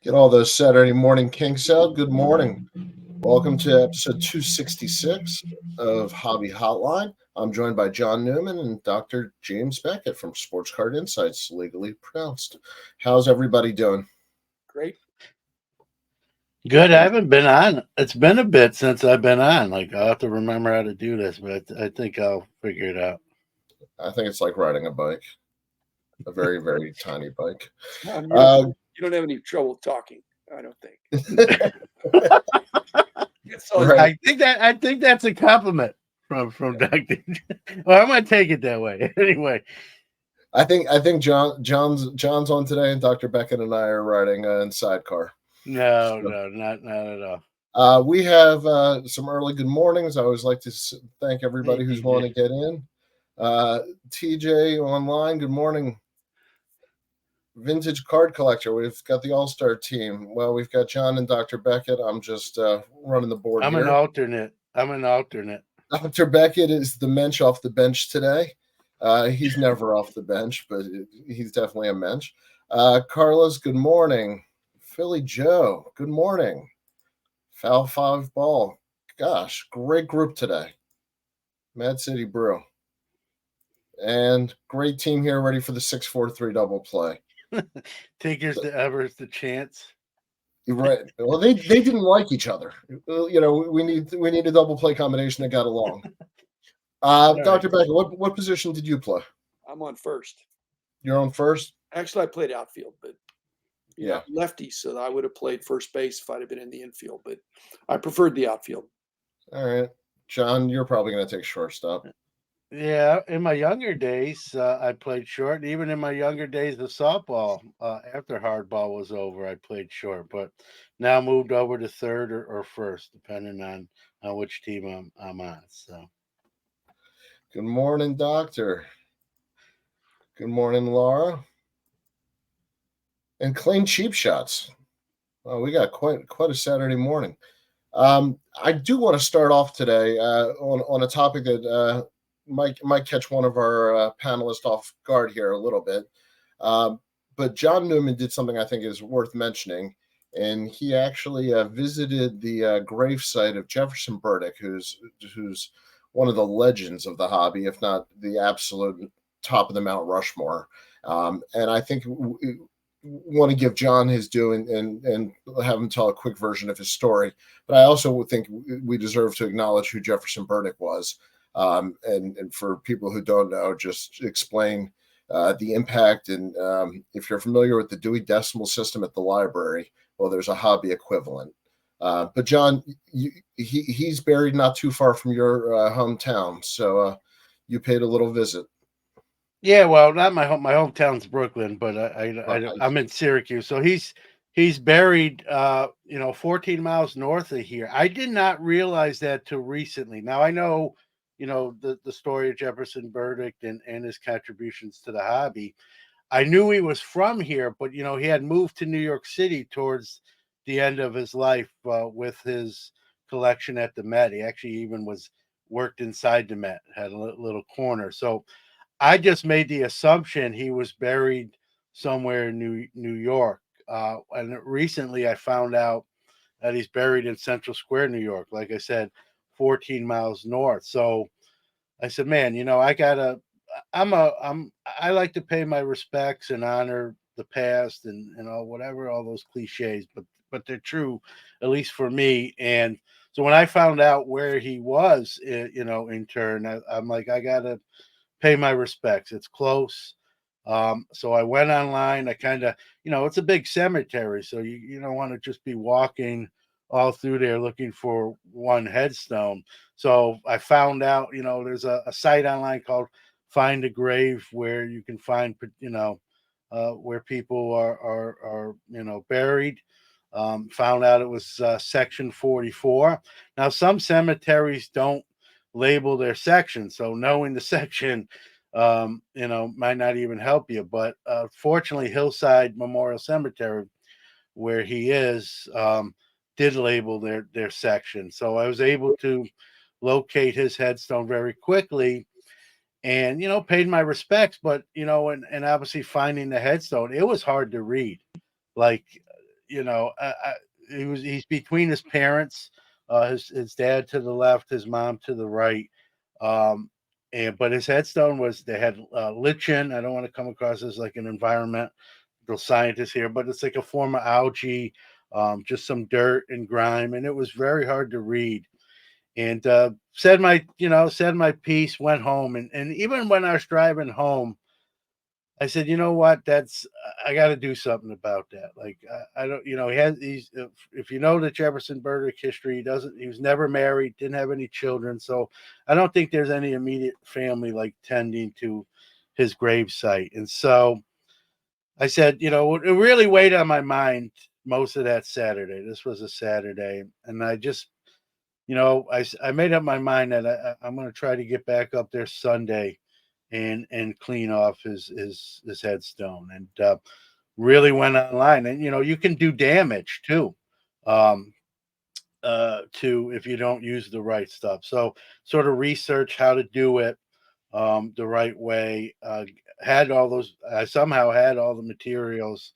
Get all those Saturday morning kinks out. Good morning. Welcome to episode 266 of Hobby Hotline. I'm joined by John Newman and Dr. James Beckett from Sports Card Insights, legally pronounced. How's everybody doing? Great. Good. I haven't been on. It's been a bit since I've been on. I'll have to remember how to do this, but I think I'll figure it out. I think it's like riding a bike, a very, very tiny bike. You don't have any trouble talking, I don't think. Right. I think that's a compliment from Dr. Well, I'm gonna take it that way. Anyway. I think John's on today, and Dr. Beckett and I are riding in sidecar. No, not at all. We have some early good mornings. I always like to thank everybody who's willing to get in. TJ online, good morning. Vintage card collector. We've got the all-star team. Well, we've got John and Dr. Beckett. I'm just running the board. I'm an alternate. Dr. Beckett is the mensch off the bench today. He's never off the bench, but he's definitely a mensch. Carlos, good morning. Philly Joe, good morning. Foul 5 ball. Gosh, great group today. Mad City Brew. And great team here ready for the 6-4-3 double play. Takers to Everest the chance. Right. Well, they didn't like each other. You know, we need a double play combination that got along. Dr. Beckett, what position did you play? I'm on first. You're on first? Actually, I played outfield, but lefty, so I would have played first base if I'd have been in the infield, but I preferred the outfield. All right. John, you're probably going to take shortstop. Yeah, in my younger days, I played short. Even in my younger days of softball, after hardball was over, I played short. But now moved over to third or first, depending on which team I'm on. So, good morning, Doctor. Good morning, Laura. And Claim Cheap Shots. We got quite a Saturday morning. I do want to start off today on a topic that might catch one of our panelists off guard here a little bit. But John Newman did something I think is worth mentioning, and he actually visited the grave site of Jefferson Burdick, who's one of the legends of the hobby, if not the absolute top of the Mount Rushmore. And I think we want to give John his due and have him tell a quick version of his story. But I also think we deserve to acknowledge who Jefferson Burdick was. And for people who don't know, just explain the impact. And if you're familiar with the Dewey Decimal System at the library, well, there's a hobby equivalent. But John, he's buried not too far from your hometown, so you paid a little visit. Yeah, well, not my hometown's Brooklyn, but I'm in Syracuse, so he's buried 14 miles north of here. I did not realize that till recently. Now I know, the story of Jefferson Burdick and his contributions to the hobby. I knew he was from here, but he had moved to New York City towards the end of his life with his collection at the Met. He actually even worked inside the Met, had a little corner. So I just made the assumption he was buried somewhere in New York. And recently I found out that he's buried in Central Square, New York. Like I said, 14 miles north. So I said, man, I like to pay my respects and honor the past and whatever, all those cliches, but they're true, at least for me. And so when I found out where he was, in turn, I'm like, I gotta pay my respects. It's close. So I went online. I kind of, it's a big cemetery, so you don't want to just be walking all through there looking for one headstone. So I found out, there's a site online called Find a Grave where you can find, where people are buried. Found out it was section 44. Now, some cemeteries don't label their section, so knowing the section, might not even help you. But fortunately, Hillside Memorial Cemetery, where he is, did label their section. So I was able to locate his headstone very quickly and, paid my respects. But, and obviously finding the headstone, it was hard to read. Like, you know, he's between his parents, his dad to the left, his mom to the right. Um, but his headstone was they had lichen. I don't want to come across as like an environmental scientist here, but it's like a form of algae, just some dirt and grime, and it was very hard to read. And said my piece, went home, and even when I was driving home, I said, you know what? That's I got to do something about that. Like I don't, he's if you know the Jefferson Burdick history, he was never married, didn't have any children, so I don't think there's any immediate family like tending to his grave site. And so I said, it really weighed on my mind most of that Saturday. This was a Saturday, and I just, I made up my mind that I'm going to try to get back up there Sunday and clean off his headstone, and really went online. And you can do damage too, um to if you don't use the right stuff. So sort of research how to do it the right way. Had all those I somehow had all the materials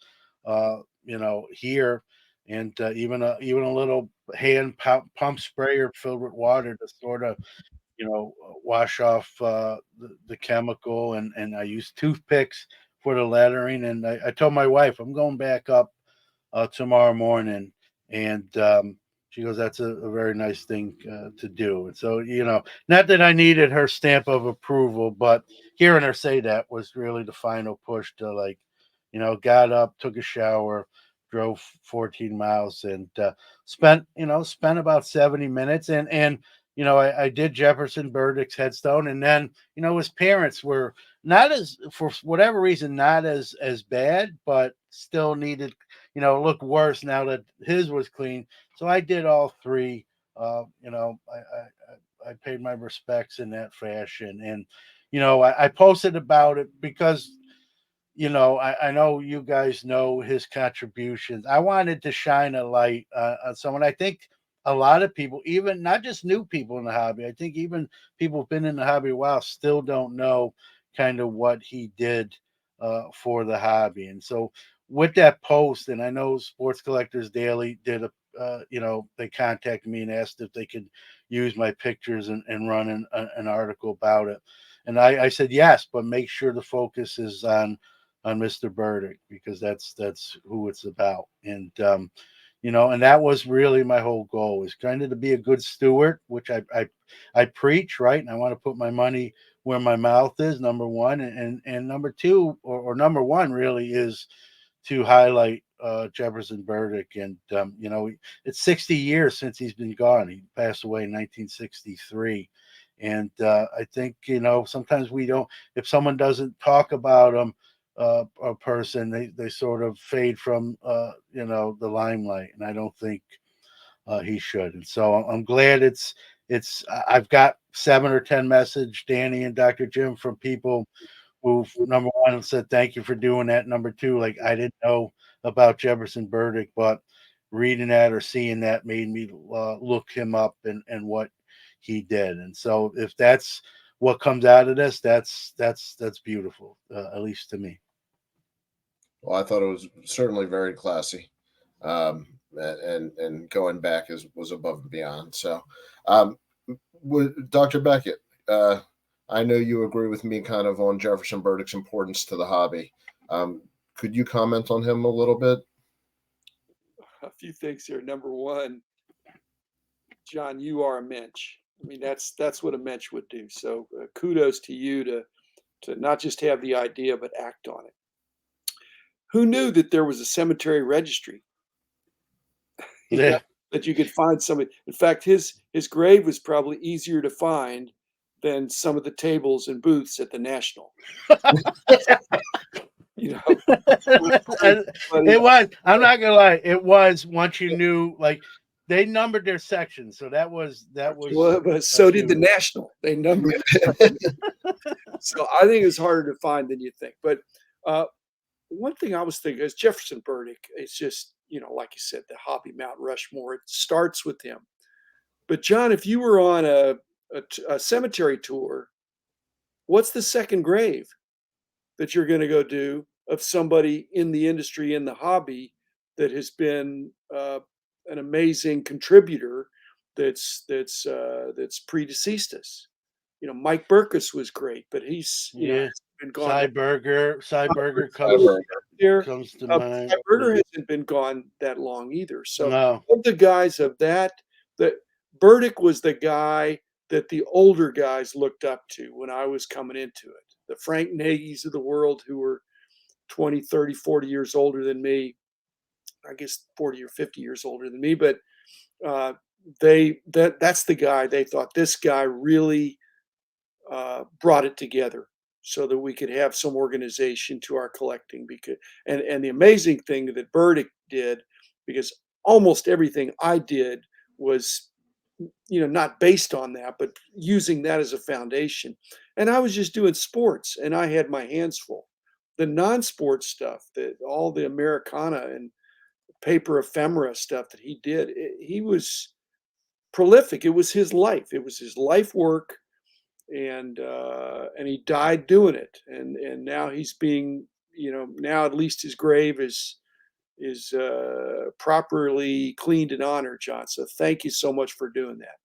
here, and even a little hand pump sprayer filled with water to sort of wash off the chemical, and I use toothpicks for the lettering. And I told my wife I'm going back up tomorrow morning, and she goes, "That's a very nice thing to do." And so, not that I needed her stamp of approval, but hearing her say that was really the final push to got up, took a shower, drove 14 miles, and spent about 70 minutes. And I did Jefferson Burdick's headstone, and then his parents were not as for whatever reason not as bad, but still needed looked worse now that his was clean. So I did all three. I paid my respects in that fashion, and I posted about it because I know you guys know his contributions. I wanted to shine a light on someone. I think a lot of people, even not just new people in the hobby, I think even people who've been in the hobby a while still don't know kind of what he did for the hobby. And so with that post, and I know Sports Collectors Daily did they contacted me and asked if they could use my pictures and run an article about it. And I said yes, but make sure the focus is on Mr. Burdick, because that's who it's about. And and that was really my whole goal, is kind of to be a good steward, which I preach, right? And I want to put my money where my mouth is, number one, and number two, or number one really is to highlight Jefferson Burdick. And it's 60 years since he's been gone. He passed away in 1963. And I think sometimes we don't, if someone doesn't talk about him, a person, they sort of fade from the limelight, and I don't think he should. And so I'm glad I've got 7 or 10 message Danny and Dr. Jim from people who, number one, said thank you for doing that. Number two, like, I didn't know about Jefferson Burdick, but reading that or seeing that made me look him up and what he did. And so if that's what comes out of this, that's beautiful, at least to me. Well, I thought it was certainly very classy, and going back was above and beyond. So, Dr. Beckett, I know you agree with me kind of on Jefferson Burdick's importance to the hobby. Could you comment on him a little bit? A few things here. Number one, John, you are a mensch. I mean, that's what a mensch would do. So kudos to you to not just have the idea, but act on it. Who knew that there was a cemetery registry? Yeah. That you could find somebody. In fact, his grave was probably easier to find than some of the tables and booths at the National. It was. I'm not gonna lie. It was, once you knew, like, they numbered their sections, so that was. Well, but so did the National. They numbered. So I think it's harder to find than you think. But one thing I was thinking is Jefferson Burdick. It's just, like you said, the hobby Mount Rushmore. It starts with him. But John, if you were on a cemetery tour, what's the second grave that you're going to go do of somebody in the industry, in the hobby, that has been an amazing contributor that's predeceased us. Mike Burkus was great, but he's Yeah. been gone. Cyberger comes to mind. Burger hasn't been gone that long either. So No. of the guys of that Burdick was the guy that the older guys looked up to when I was coming into it. The Frank Nagy's of the world, who were 20, 30, 40 years older than me. I guess 40 or 50 years older than me, but that's the guy they thought, this guy really brought it together so that we could have some organization to our collecting. And the amazing thing that Burdick did, because almost everything I did was not based on that, but using that as a foundation. And I was just doing sports, and I had my hands full. The non-sports stuff, all the Americana and paper ephemera stuff that he did, he was prolific. It was his life. It was his life work, and he died doing it. And now he's being, now at least his grave is properly cleaned and honored, John. So thank you so much for doing that.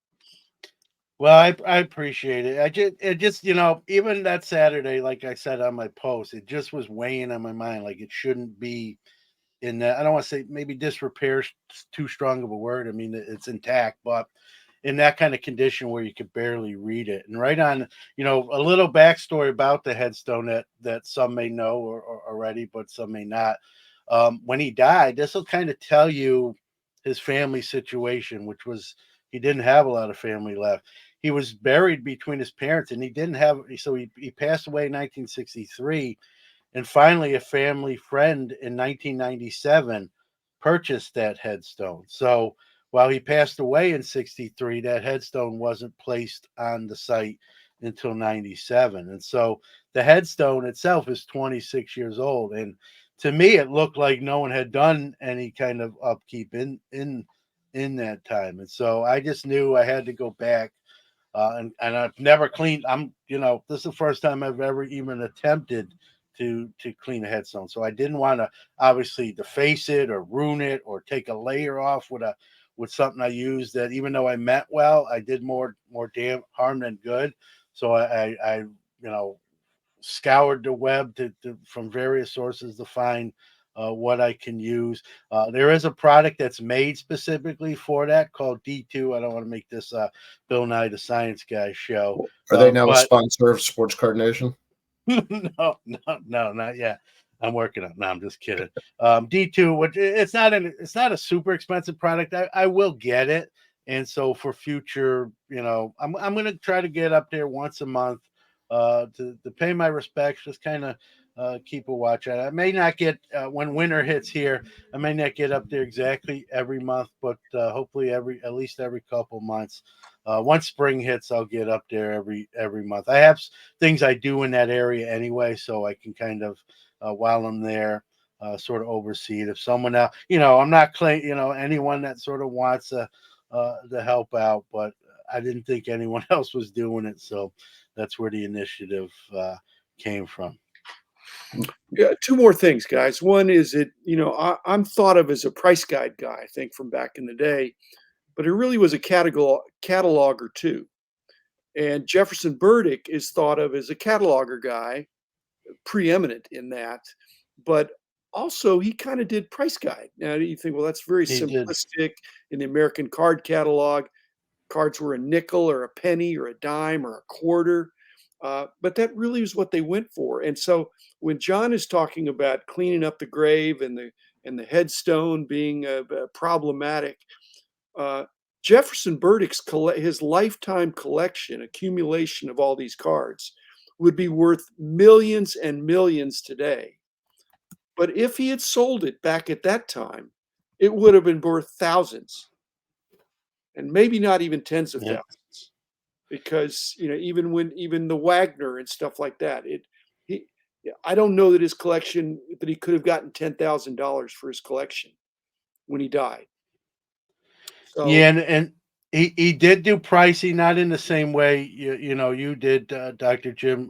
Well, I appreciate it. It just even that Saturday, like I said on my post, it just was weighing on my mind. Like, it shouldn't be in that. I don't want to say, maybe disrepair is too strong of a word. I mean, it's intact, but in that kind of condition where you could barely read it. And right on, a little backstory about the headstone that some may know or already, but some may not. When he died, this will kind of tell you his family situation, which was, he didn't have a lot of family left. He was buried between his parents, and he didn't have, so he passed away in 1963. And finally, a family friend in 1997 purchased that headstone. So while he passed away in 63, that headstone wasn't placed on the site until 97. And so the headstone itself is 26 years old. And to me, it looked like no one had done any kind of upkeep in that time. And so I just knew I had to go back. And I've never cleaned. This is the first time I've ever even attempted to clean a headstone. So I didn't want to obviously deface it or ruin it or take a layer off with something I used that, even though I meant well, I did more harm than good. So I scoured the web from various sources to find what I can use. There is a product that's made specifically for that called D2. I don't want to make this Bill Nye the Science Guy show. Are they now a sponsor of Sports Card Nation? No, not yet. I'm working on. No, I'm just kidding. D2, which it's not a super expensive product. I will get it, and so for future, I'm going to try to get up there once a month to pay my respects. Just kind of keep a watch on it. I may not get when winter hits here. I may not get up there exactly every month, but hopefully at least every couple months. Once spring hits, I'll get up there every month. I have things I do in that area anyway, so I can kind of while I'm there, sort of oversee it. If someone else, I'm not claiming, anyone that sort of wants to help out, but I didn't think anyone else was doing it, so that's where the initiative came from. Yeah, two more things, guys. One is that I'm thought of as a price guide guy, I think, from back in the day, but it really was a cataloger too. And Jefferson Burdick is thought of as a cataloger guy, preeminent in that, but also he kind of did price guide. Now you think, well, that's very simplistic. In the American card catalog, cards were a nickel or a penny or a dime or a quarter. But that really is what they went for. And so when John is talking about cleaning up the grave and the headstone being problematic, Jefferson Burdick's his lifetime collection, accumulation of all these cards, would be worth millions and millions today. But if he had sold it back at that time, it would have been worth thousands, and maybe not even tens of thousands. Because even the Wagner and stuff like that, I don't know that his collection, that he could have gotten $10,000 for his collection when he died. So, yeah, and he did do pricing, not in the same way you did, Dr. Jim,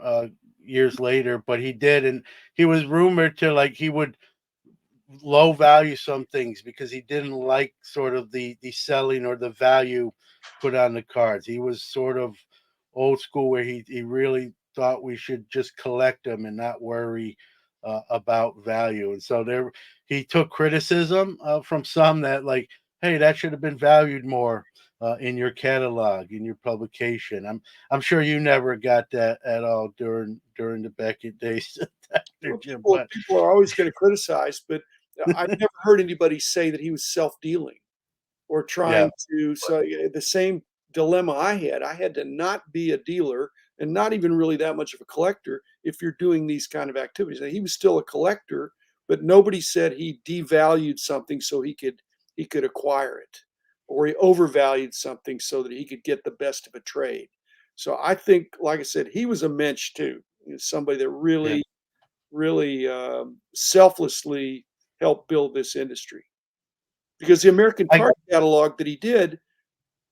years later, but he did, and he was rumored to, like, he would low value some things because he didn't like sort of the selling or the value put on the cards. He was sort of old school where he really thought we should just collect them and not worry about value. And so there he took criticism from some that like, hey, that should have been valued more in your catalog, in your publication. I'm sure you never got that at all during the Beckett days, Dr. Well, Jim. people But people are always going to criticize, but I've never heard anybody say that he was self-dealing or yeah, trying to. So the same dilemma I had. I had to not be a dealer and not even really that much of a collector if you're doing these kind of activities. Now, he was still a collector, but nobody said he devalued something so he could acquire it, or he overvalued something so that he could get the best of a trade. So I think, like I said, he was a mensch too. He was somebody that yeah. really selflessly helped build this industry. Because the American I card catalog that he did,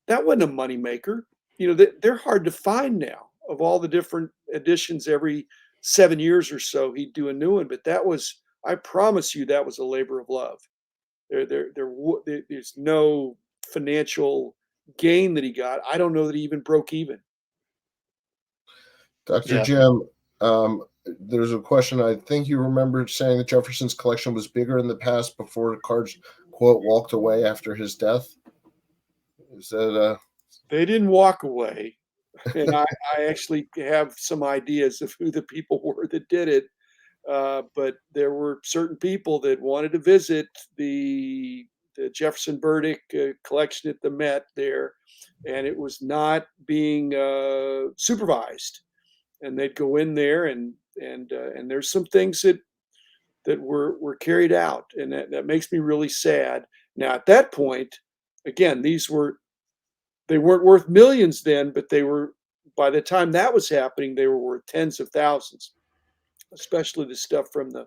that wasn't a moneymaker. They're hard to find now. Of all the different editions, every 7 years or so, he'd do a new one. But that was, I promise you, that was a labor of love. There's no financial gain that he got. I don't know that he even broke even. Dr. yeah. Jim, there's a question. I think you remember saying that Jefferson's collection was bigger in the past before the cards, quote, walked away after his death. Is that They didn't walk away. And I actually have some ideas of who the people were that did it. But there were certain people that wanted to visit the Jefferson Burdick collection at the Met there, and it was not being supervised. And they'd go in there, and there's some things that were carried out, and that makes me really sad. Now, at that point, again, they weren't worth millions then, but they were. By the time that was happening, they were worth tens of thousands, especially the stuff from the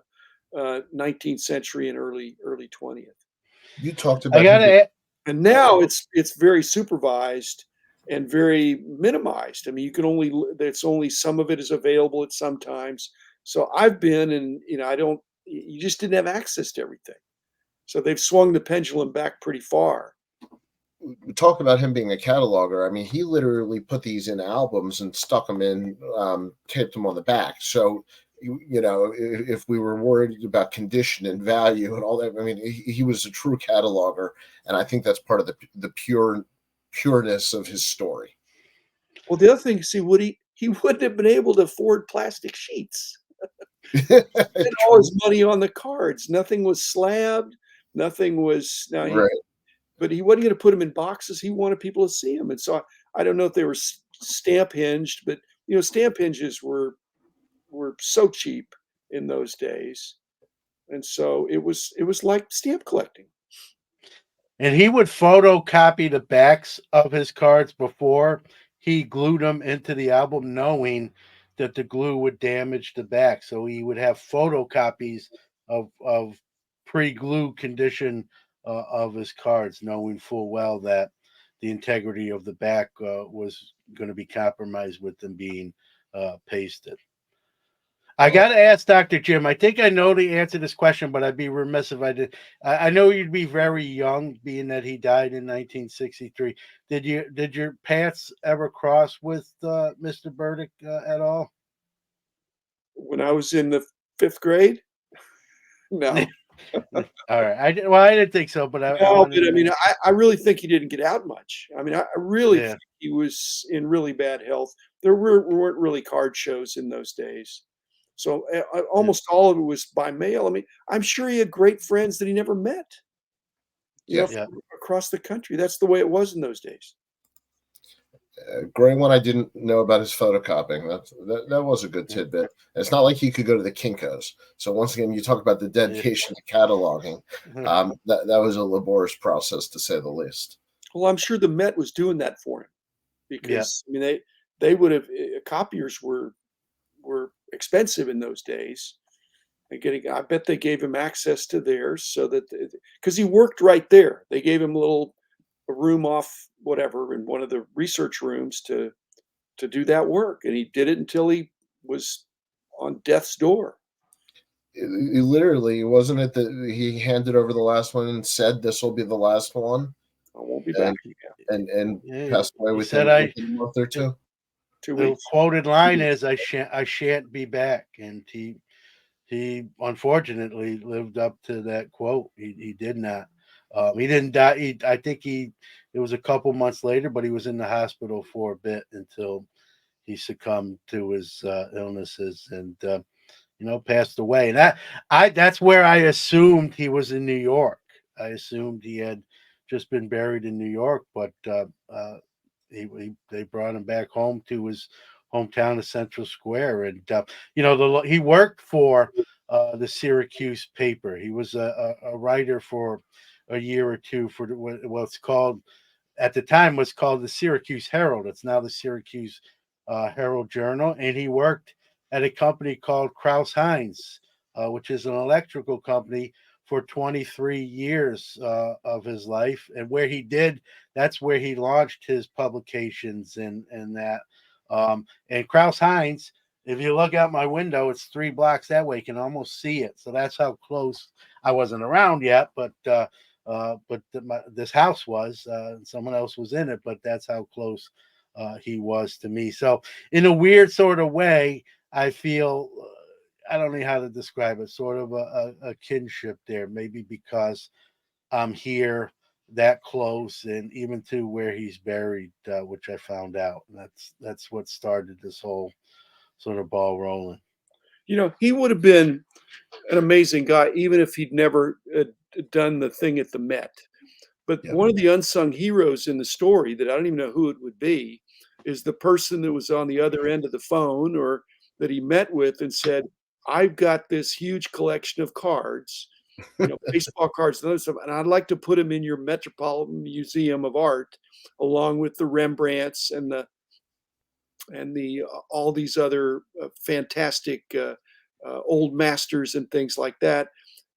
19th century and early 20th. you talked I about him? gotta And now it's very supervised and very minimized. I mean, there's only some of it is available at some times. So I've been, and I don't. You just didn't have access to everything. So they've swung the pendulum back pretty far. Talk about him being a cataloger. I mean, he literally put these in albums and stuck them in, taped them on the back. So, if we were worried about condition and value and all that, I mean, he was a true cataloger, and I think that's part of the pureness of his story. Well, the other thing, see, he wouldn't have been able to afford plastic sheets. Spent all his money on the cards. Nothing was slabbed. Nothing was now. Right. But he wasn't going to put them in boxes. He wanted people to see them, and so I don't know if they were stamp hinged, but stamp hinges were so cheap in those days, and so it was like stamp collecting. And he would photocopy the backs of his cards before he glued them into the album, knowing that the glue would damage the back. So he would have photocopies of pre-glue condition of his cards, knowing full well that the integrity of the back was going to be compromised with them being pasted. I got to ask Dr. Jim. I think I know the answer to this question, but I'd be remiss if I did. I know you'd be very young, being that he died in 1963. Did your paths ever cross with Mr. Burdick at all? When I was in the 5th grade, no. All right. I didn't think so, but I No, wanted but to I mean, make I really think he didn't get out much. I mean, I really yeah. think he was in really bad health. There weren't really card shows in those days. So Yeah. almost all of it was by mail. I mean, I'm sure he had great friends that he never met, Yeah. Yeah. from across the country. That's the way it was in those days. Great one. I didn't know about his photocopying. That was a good tidbit. It's not like he could go to the Kinkos. So once again, you talk about the dedication to cataloging. That was a laborious process to say the least. Well, I'm sure the Met was doing that for him Yeah. because I mean they would have copiers were expensive in those days. I bet they gave him access to theirs so that because he worked right there. They gave him a room off whatever in one of the research rooms to do that work, and he did it until he was on death's door. He literally, wasn't it that he handed over the last one and said this will be the last one, I won't be back. and and Yeah, passed away he within, said, "I." within a month or two. 2 weeks. Quoted line is, I shan't be back," and he unfortunately lived up to that quote. He did not. He didn't die. I think it was a couple months later, but he was in the hospital for a bit until he succumbed to his illnesses and passed away. And that's where I assumed he was in New York. I assumed he had just been buried in New York, but they brought him back home to his hometown of Central Square, and he worked for the Syracuse paper. He was a writer for a year or two for what's called at the time was called the Syracuse Herald. It's now the Syracuse Herald Journal, and he worked at a company called Kraus Heinz, which is an electrical company, for 23 years of his life, and that's where he launched his publications and that. And Kraus Heinz, if you look out my window, it's 3 blocks that way. You can almost see it. So that's how close. I wasn't around yet, but this house was. Someone else was in it, but that's how close he was to me. So in a weird sort of way, I feel. I don't know how to describe it, sort of a kinship there, maybe because I'm here that close and even to where he's buried, which I found out. And that's what started this whole sort of ball rolling. He would have been an amazing guy, even if he'd never done the thing at the Met. But Yep. one of the unsung heroes in the story that I don't even know who it would be is the person that was on the other end of the phone or that he met with and said, I've got this huge collection of cards, baseball cards and other stuff, and I'd like to put them in your Metropolitan Museum of Art, along with the Rembrandts and the all these other fantastic old masters and things like that.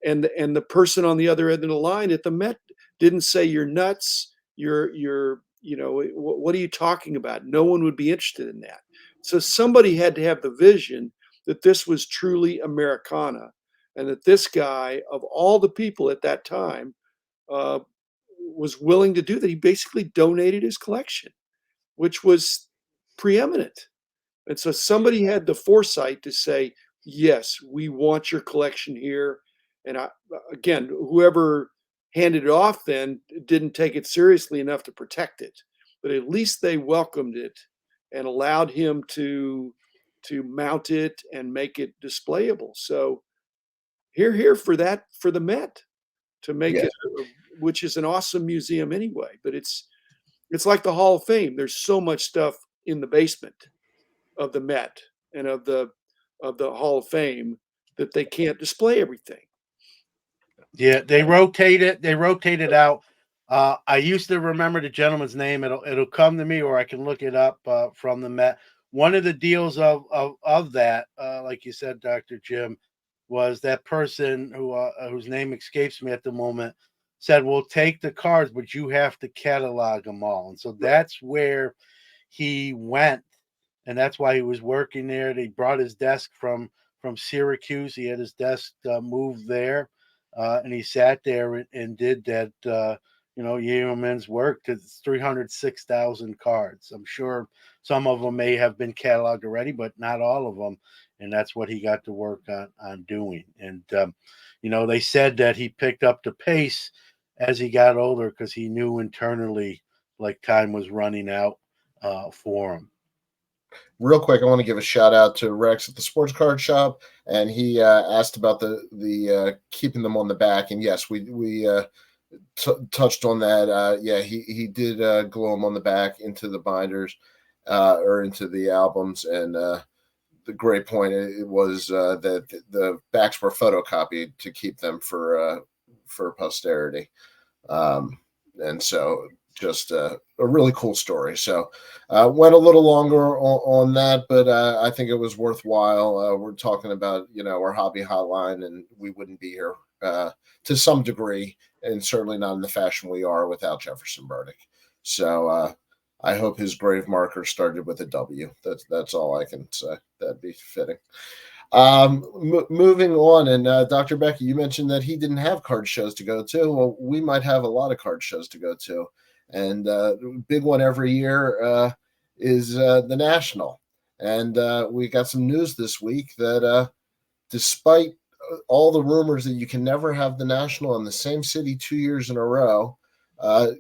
And the person on the other end of the line at the Met didn't say you're nuts. What are you talking about? No one would be interested in that. So somebody had to have the vision that this was truly Americana, and that this guy, of all the people at that time, uh, was willing to do that. He basically donated his collection, which was preeminent. And so somebody had the foresight to say, yes, we want your collection here. And again, whoever handed it off then didn't take it seriously enough to protect it, but at least they welcomed it and allowed him to mount it and make it displayable. So here for that, for the Met to make Yeah. it, which is an awesome museum anyway. But it's like the Hall of Fame. There's so much stuff in the basement of the Met and of the Hall of Fame that they can't display everything. Yeah, they rotate it. They rotate it out. I used to remember the gentleman's name. It'll come to me, or I can look it up from the Met. One of the deals of that, like you said, Dr. Jim, was that person whose name escapes me at the moment said, "We'll take the cards, but you have to catalog them all." And so that's where he went, and that's why he was working there. They brought his desk from Syracuse. He had his desk moved there, and he sat there and did that. Yeoman's work. It's 306,000 cards. I'm sure some of them may have been cataloged already, but not all of them. And that's what he got to work on doing. And they said that he picked up the pace as he got older because he knew internally like time was running out for him. Real quick, I want to give a shout out to Rex at the Sports Card Shop, and he asked about the keeping them on the back, and yes, we touched on that. Yeah, he did glue them on the back into the binders or into the albums, and the great point it was that the backs were photocopied to keep them for posterity, and so just a really cool story. So went a little longer on that, but I think it was worthwhile. We're talking about our hobby hotline, and we wouldn't be here to some degree, and certainly not in the fashion we are without Jefferson Burdick. So I hope his grave marker started with a W. That's all I can say. That'd be fitting. Moving on, and Dr. Becky, you mentioned that he didn't have card shows to go to. Well, we might have a lot of card shows to go to, and big one every year is the National. And we got some news this week that despite all the rumors that you can never have the National in the same city 2 years in a row,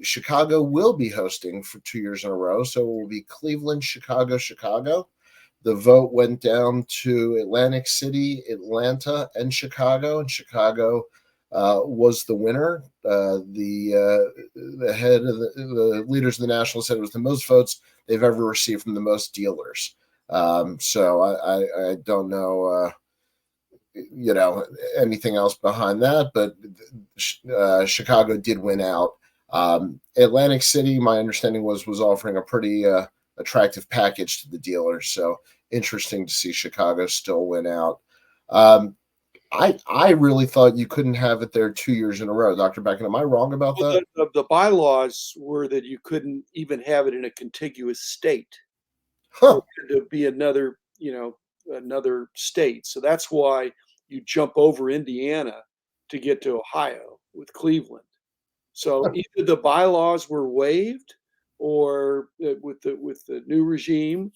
Chicago will be hosting for 2 years in a row. So it will be Cleveland, Chicago, Chicago. The vote went down to Atlantic City, Atlanta, and Chicago was the winner. The head of the leaders of the National said it was the most votes they've ever received from the most dealers. So I don't know, anything else behind that, but Chicago did win out. Atlantic City, my understanding was offering a pretty attractive package to the dealers. So interesting to see Chicago still win out. I really thought you couldn't have it there 2 years in a row. Dr. Beckett, am I wrong about that? The bylaws were that you couldn't even have it in a contiguous state. Huh. To be another state. So that's why you jump over Indiana to get to Ohio with Cleveland. So either the bylaws were waived, or with the new regime,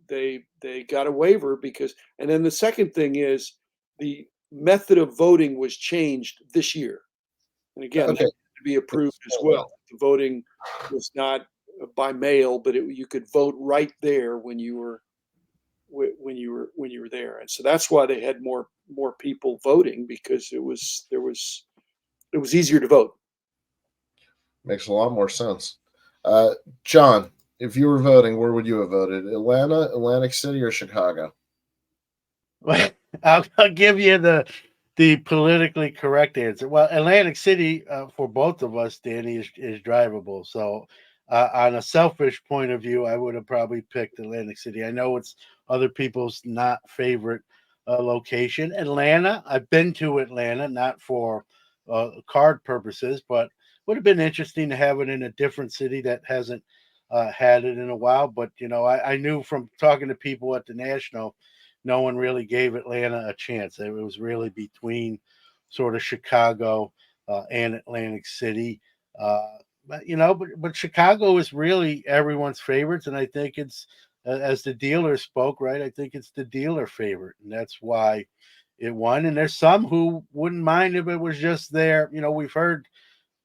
they got a waiver because. And then the second thing is the method of voting was changed this year, and again, that had to be approved as well. The voting was not by mail, but you could vote right there when you were there, and so that's why they had more people voting, because it was easier to vote. Makes a lot more sense. John, if you were voting, where would you have voted? Atlanta, Atlantic City, or Chicago? Well, I'll give you the politically correct answer. Well, Atlantic City for both of us, Danny, is drivable. So on a selfish point of view, I would have probably picked Atlantic City. I know it's other people's not favorite location. Atlanta, I've been to Atlanta, not for card purposes, but would have been interesting to have it in a different city that hasn't had it in a while. But, I knew from talking to people at the National, no one really gave Atlanta a chance. It was really between sort of Chicago and Atlantic City. But Chicago is really everyone's favorites, and I think it's as the dealer spoke, right? I think it's the dealer favorite, and that's why it won. And there's some who wouldn't mind if it was just there. We've heard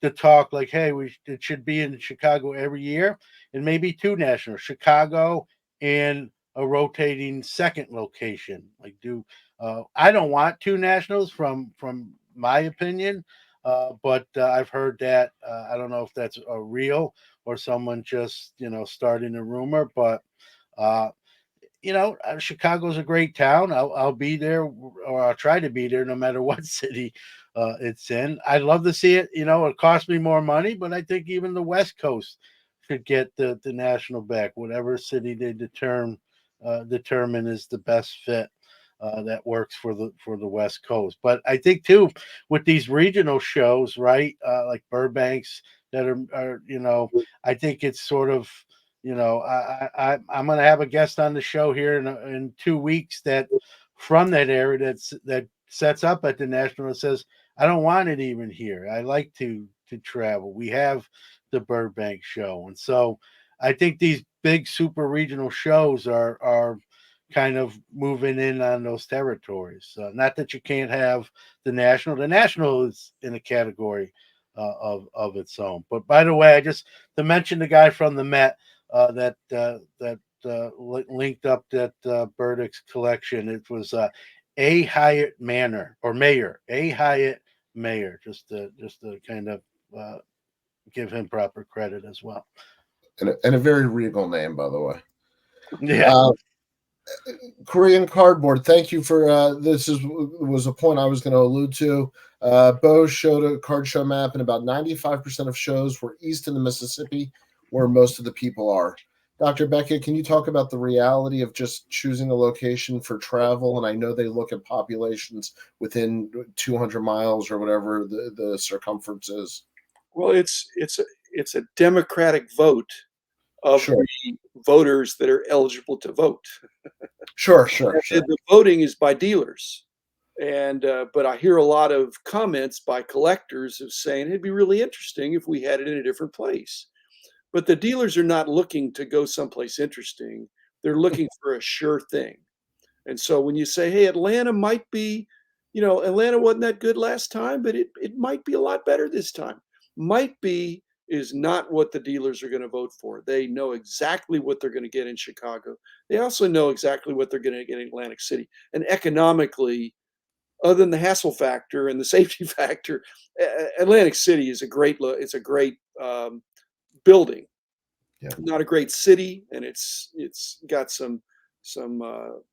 the talk like, hey, it should be in Chicago every year, and maybe two nationals, Chicago and a rotating second location. Like, I don't want two nationals from my opinion, but I've heard that. I don't know if that's a real or someone just starting a rumor, but Chicago's a great town. I'll be there, or I'll try to be there, no matter what city it's in. I'd love to see it. It cost me more money, but I think even the West Coast could get the National back, whatever city they determine is the best fit that works for the West Coast. But I think too, with these regional shows, right, like Burbank's, that are I think it's sort of. I'm going to have a guest on the show here in 2 weeks that from that area that sets up at the National and says, I don't want it even here. I like to travel. We have the Burbank show. And so I think these big super regional shows are kind of moving in on those territories. Not that you can't have the National. The National is in a category of its own. But by the way, I just to mention the guy from the Met, that linked up that Burdick's collection. It was A. Hyatt Manor or Mayor, A. Hyatt Mayor, just to kind of give him proper credit as well. And a very regal name, by the way. Yeah. Korean Cardboard, thank you for this was a point I was going to allude to. Bo showed a card show map, and about 95% of shows were east in the Mississippi, where most of the people are. Dr. Beckett, can you talk about the reality of just choosing a location for travel? And I know they look at populations within 200 miles or whatever the circumference is. Well, it's a democratic vote of Sure. the voters that are eligible to vote. Sure, sure, And sure. the voting is by dealers. And but I hear a lot of comments by collectors of saying it'd be really interesting if we had it in a different place. But the dealers are not looking to go someplace interesting. They're looking for a sure thing. And so when you say, hey, Atlanta might be, Atlanta wasn't that good last time, but it might be a lot better this time. Might be is not what the dealers are going to vote for. They know exactly what they're going to get in Chicago. They also know exactly what they're going to get in Atlantic City. And economically, other than the hassle factor and the safety factor, Atlantic City is it's a great building. Yeah. Not a great city, and it's got some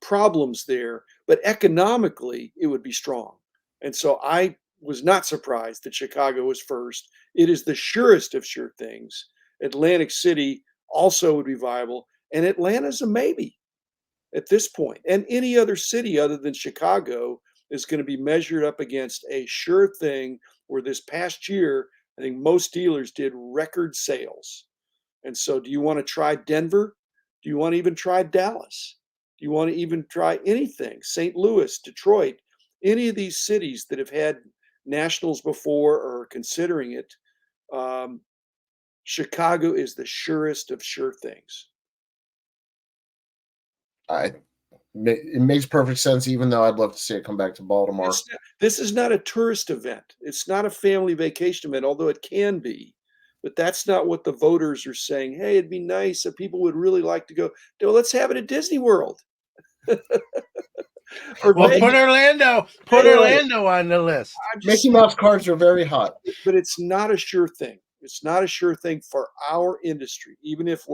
problems there, but economically it would be strong. And so I was not surprised that Chicago was first. It is the surest of sure things. Atlantic City also would be viable, and Atlanta's a maybe at this point. And any other city other than Chicago is going to be measured up against a sure thing where this past year, I think most dealers did record sales. And so, do you want to try Denver? Do you want to even try Dallas? Do you want to even try anything? St. Louis, Detroit, any of these cities that have had nationals before or are considering it, um, Chicago is the surest of sure things. I it makes perfect sense, even though I'd love to see it come back to Baltimore. This is not a tourist event. It's not a family vacation event, although it can be. But that's not what the voters are saying. Hey, it'd be nice if people would really like to go. No, let's have it at Disney World or Well, Vegas. put Orlando on the list. Mickey Mouse cards are very hot. But it's not a sure thing. It's not a sure thing for our industry. Even if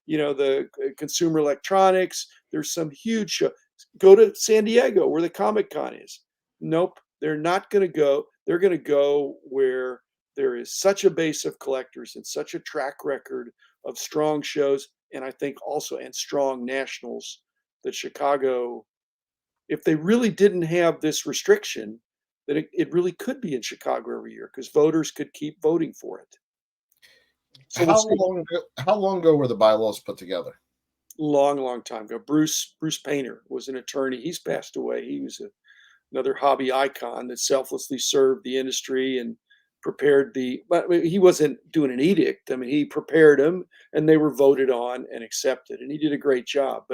the consumer electronics, there's some huge show. Go to San Diego where the Comic Con is. Nope, they're not going to go. They're going to go where there is such a base of collectors and such a track record of strong shows, and I think also and strong nationals that Chicago, if they really didn't have this restriction, that it really could be in Chicago every year because voters could keep voting for it. So we'll see. How long ago were the bylaws put together? Long time ago. Bruce Painter was an attorney. He's passed away. He was another hobby icon that selflessly served the industry and prepared but I mean, he wasn't doing an edict. I mean, he prepared them and they were voted on and accepted. And he did a great job.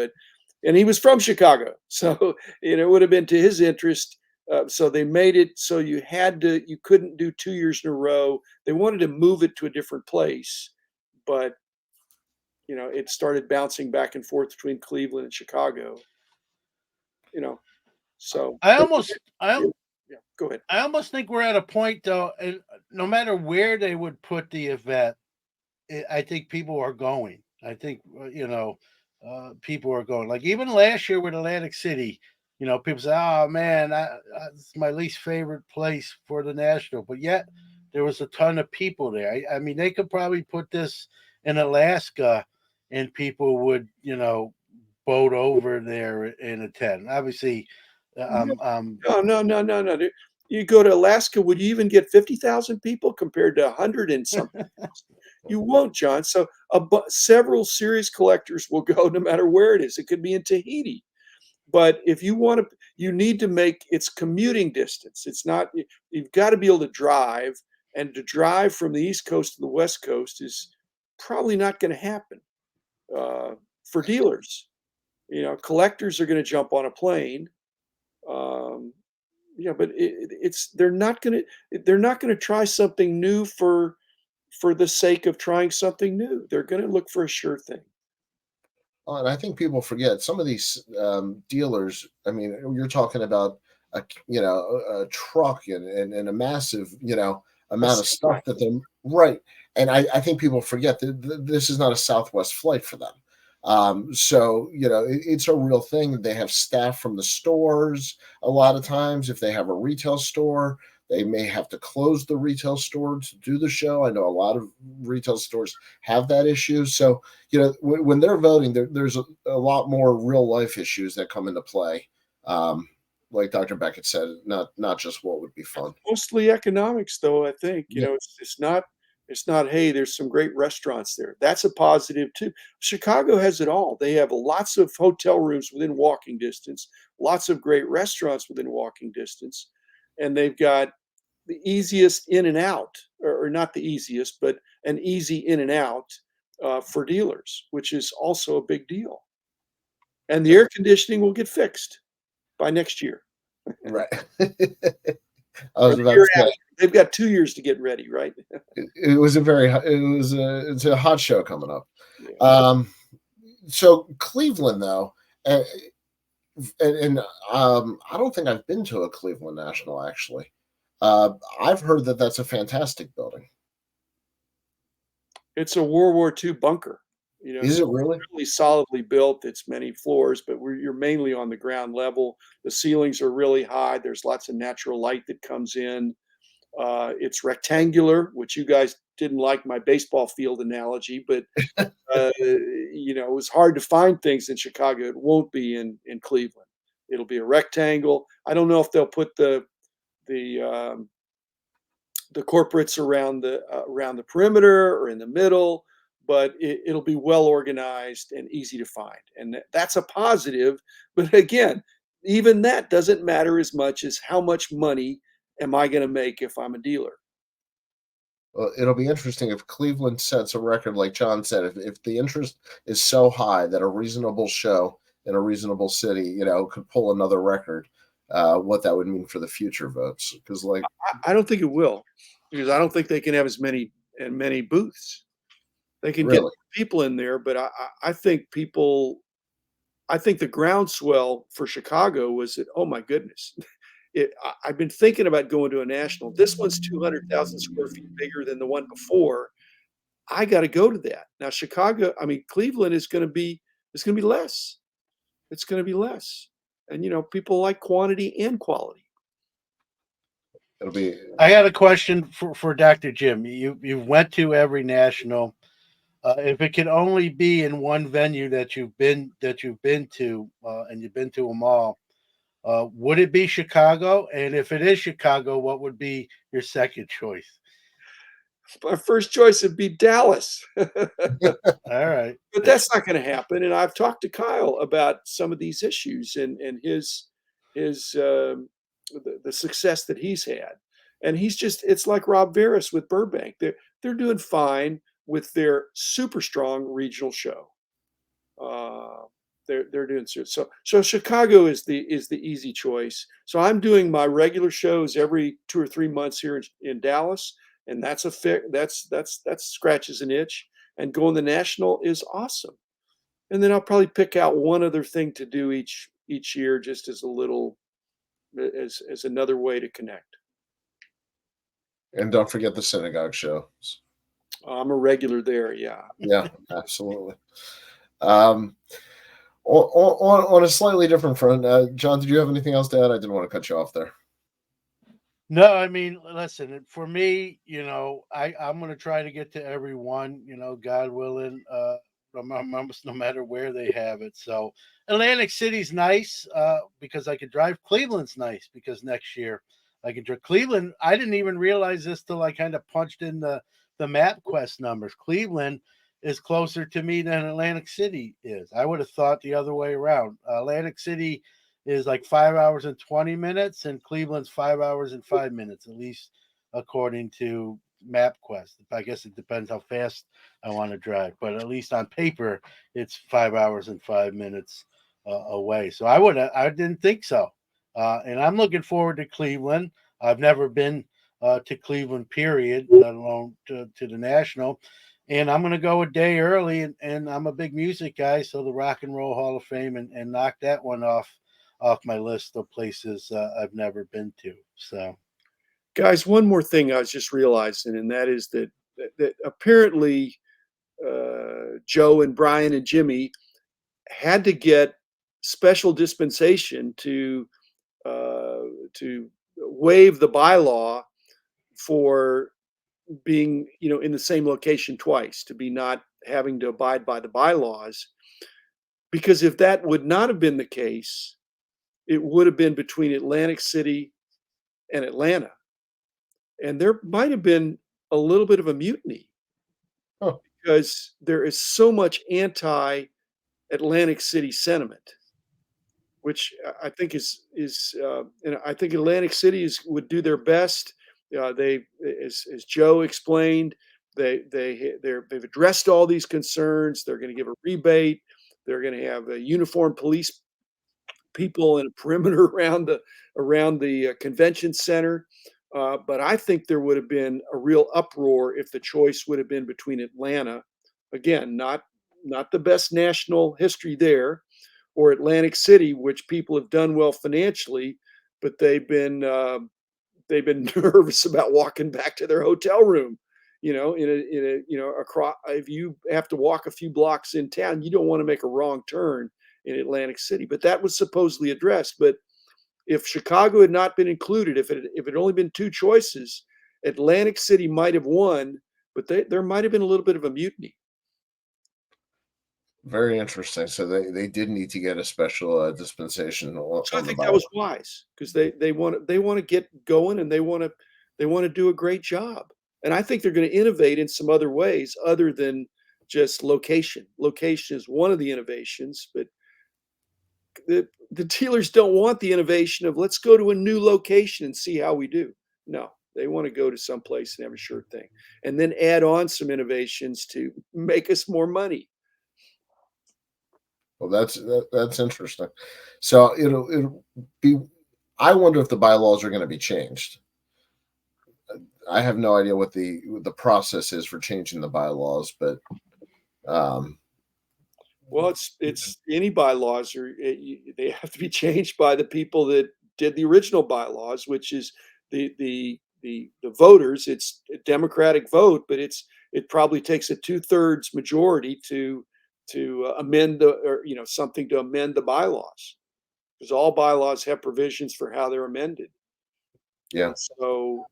And he was from Chicago. So, it would have been to his interest. So they made it so you couldn't do 2 years in a row. They wanted to move it to a different place, but it started bouncing back and forth between Cleveland and Chicago. So I yeah, go ahead. I almost think we're at a point though, and no matter where they would put the event, I think people are going. I think people are going. Like even last year with Atlantic City, people say, "Oh man, it's my least favorite place for the National," but yet there was a ton of people there. I mean, they could probably put this in Alaska, and people would, boat over there and attend. Obviously, No. You go to Alaska, would you even get 50,000 people compared to 100 and something? You won't, John. So several serious collectors will go no matter where it is. It could be in Tahiti. But if you want to, you need to make its commuting distance. It's not, you've got to be able to drive, and to drive from the East Coast to the West Coast is probably not going to happen for dealers. Collectors are going to jump on a plane. But they're not going to try something new for the sake of trying something new. They're going to look for a sure thing. Oh, and I think people forget some of these dealers. I mean, you're talking about a truck and a massive amount of stuff that they're right. And I think people forget that this is not a Southwest flight for them. So it's a real thing. They have staff from the stores. A lot of times, if they have a retail store, they may have to close the retail store to do the show. I know a lot of retail stores have that issue. So, when they're voting, there's a lot more real life issues that come into play. Like Dr. Beckett said, not just what would be fun. Mostly economics, though. I think Yeah. it's not It's not, hey, there's some great restaurants there. That's a positive too. Chicago has it all. They have lots of hotel rooms within walking distance, lots of great restaurants within walking distance, and they've got the easiest in and out, or not the easiest, but an easy in and out for dealers, which is also a big deal. And the air conditioning will get fixed by next year. Right. I Or was the about year to say after. They've got 2 years to get ready, right? it was a very it's a hot show coming up. Yeah. So Cleveland though, and, and I don't think I've been to a Cleveland National actually. I've heard that that's a fantastic building. It's a World War II bunker, Is it so it's really? really solidly built. It's many floors, but you're mainly on the ground level. The ceilings are really high. There's lots of natural light that comes in. It's rectangular, which you guys didn't like my baseball field analogy, but it was hard to find things in Chicago. It won't be in Cleveland. It'll be a rectangle. I don't know if they'll put the the corporates around the perimeter or in the middle, but it'll be well organized and easy to find, and that's a positive. But again, even that doesn't matter as much as how much money am I going to make if I'm a dealer. Well, it'll be interesting if Cleveland sets a record, like John said. If the interest is so high that a reasonable show in a reasonable city, could pull another record, what that would mean for the future votes. Because, like, I don't think it will, because I don't think they can have as many booths. They can get really, people in there, but I think people. I think the groundswell for Chicago was that, oh my goodness, I've been thinking about going to a national. This one's 200,000 square feet bigger than the one before. I got to go to that. Now, Cleveland is going to be, it's going to be less. It's going to be less. And, people like quantity and quality. it'll be. I had a question for Dr. Jim. You went to every national. If it could only be in one venue that you've been to, and you've been to them all, would it be Chicago? And if it is Chicago, what would be your second choice? My first choice would be Dallas. All right. But that's not going to happen. And I've talked to Kyle about some of these issues and his the success that he's had. And it's like Rob Veras with Burbank. They're doing fine with their super strong regional show. They're doing so. Chicago is the easy choice. So I'm doing my regular shows every 2 or 3 months here in Dallas, and that's that scratches an itch. And going the national is awesome. And then I'll probably pick out one other thing to do each year, just as a little as another way to connect. And don't forget the synagogue shows. I'm a regular there, yeah. Yeah, absolutely. Um, on a slightly different front, John, did you have anything else to add? I didn't want to cut you off there. No, I mean, listen, for me, I'm going to try to get to every one, God willing, no matter where they have it. So Atlantic City's nice, because I could drive. Cleveland's nice because next year I could drive Cleveland. I didn't even realize this till I kind of punched in the MapQuest numbers. Cleveland is closer to me than Atlantic City is. I would have thought the other way around. Atlantic City is like 5 hours and 20 minutes, and Cleveland's 5 hours and 5 minutes, at least according to MapQuest. I guess it depends how fast I want to drive, but at least on paper, it's 5 hours and 5 minutes away. So I didn't think so, and I'm looking forward to Cleveland. I've never been to Cleveland, period, let alone to the National. And I'm going to go a day early, and I'm a big music guy, so the Rock and Roll Hall of Fame, and knock that one off my list of places I've never been to. So, guys, one more thing I was just realizing, and that is that apparently Joe and Brian and Jimmy had to get special dispensation to waive the bylaw for being in the same location twice, to be not having to abide by the bylaws, because if that would not have been the case, it would have been between Atlantic City and Atlanta, and there might have been a little bit of a mutiny Huh. because there is so much anti-Atlantic City sentiment, which I think and I think Atlantic City would do their best. As Joe explained, they've addressed all these concerns. They're going to give a rebate. They're going to have a uniformed police people in a perimeter around the convention center. But I think there would have been a real uproar if the choice would have been between Atlanta, again, not the best national history there, or Atlantic City, which people have done well financially, but they've been nervous about walking back to their hotel room. Across, if you have to walk a few blocks in town, you don't want to make a wrong turn in Atlantic City. But that was supposedly addressed. But if Chicago had not been included, if it had only been two choices, Atlantic City might have won, but there might have been a little bit of a mutiny. Very interesting. So they did need to get a special dispensation on, So I on the think that was bylaw. wise because they want to get going, and they want to do a great job. And I think they're going to innovate in some other ways other than just location. Location is one of the innovations, but the dealers don't want the innovation of let's go to a new location and see how we do. No, they want to go to some place and have a sure thing, and then add on some innovations to make us more money. Well, that's interesting. So it'll be. I wonder if the bylaws are going to be changed. I have no idea what the process is for changing the bylaws, but um, Well, it's any bylaws they have to be changed by the people that did the original bylaws, which is the voters. It's a democratic vote, but it probably takes a 2/3 majority to amend something to amend the bylaws, because all bylaws have provisions for how they're amended. yeah. And so,